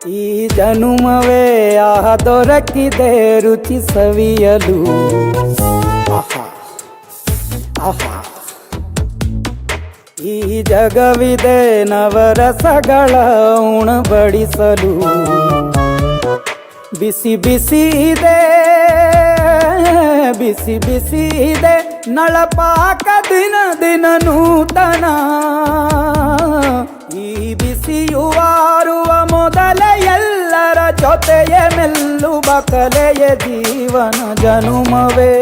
ಈ ಜನುಮವೇ ದೊರಕಿದೆ ರುಚಿ ಸವಿಯಲು. ಆಹಾ ಆಹಾ, ಈ ಜಗವಿದೆ ನವರಸಗಳ ಉಣಬಡಿಸಲು. ಬಿಸಿ ಬಿಸಿ ಇದೆ, ಬಿಸಿ ಬಿಸಿ ಇದೆ ನಳಪಾಕ ದಿನ ದಿನ ನೂತನ. ಈ ಬಿಸಿಯುವಾರುವ ಮೊದಲೇ ಎಲ್ಲರ ಜೊತೆಯೇ ಮೆಲ್ಲುವ ಕಲೆಯ ಜೀವನ ಜನುಮವೇ.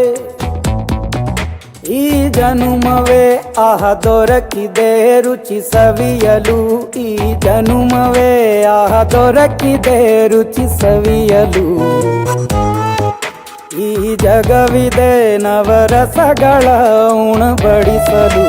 ಈ ಜನುಮವೇ ದೊರಕಿದೆ ರುಚಿ ಸವಿಯಲು. ಈ ಜನುಮವೇ ದೊರಕಿದೆ ರುಚಿ ಸವಿಯಲು. ಈ ಜಗವಿದೆ ನವರಸಗಳ ಉಣಬಡಿಸಲು.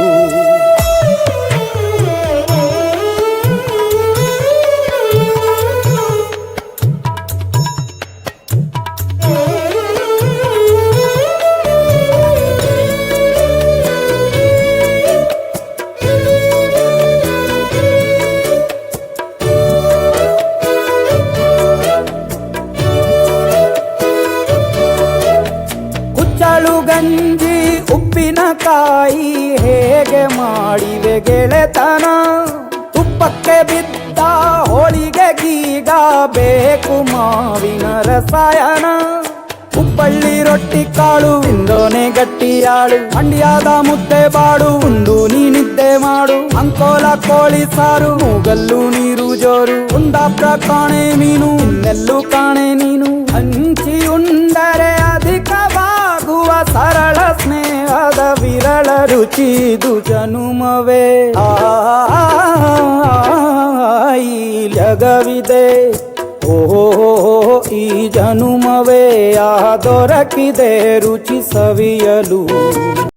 ಕುಚ್ಚಳು ಗಂಜಿ ಉಪ್ಪಿನಕಾಯಿ ಹೇಗೆ ಮಾಡಿವೆ ಗೆಳೆತನ. ತುಪ್ಪಕ್ಕೆ ಬಿದ್ದ ಹೋಳಿಗೆ ಗೀಗ ಬೇಕು ಮಾವಿನ ರಸಾಯನ. ಹುಬ್ಬಳ್ಳಿ ರೊಟ್ಟಿ ಕಾಳು ತಿಂದೋನೆ ಗಟ್ಟಿಯಾಳು. ಮಂಡ್ಯದ ಮುದ್ದೆ ಬಾಡು ಉಂಡು ನೀ ನಿದ್ದೆ ಮಾಡು. ಅಂಕೋಲ ಕೋಳಿ ಸಾರು ಮೂಗಲ್ಲು ನೀರು ಜೋರು. ಕುಂದಾಪುರ ಕಾಣೆ ಮೀನು ಇನ್ನೆಲ್ಲೂ ಕಾಣೆ ನೀನು. ಹಂಚಿ ಉಂಡರೆ ಅಧಿಕವಾಗುವ ಸರಳ ಸ್ನೇಹದ ವಿರಳ ರುಚಿದು ಜನುಮವೇ. ಈ ಜಗವಿದೆ ಓಹೋ ಈ ಜನುಮವೇ ದೊರಕಿದೆ ರುಚಿ ಸವಿಯಲು.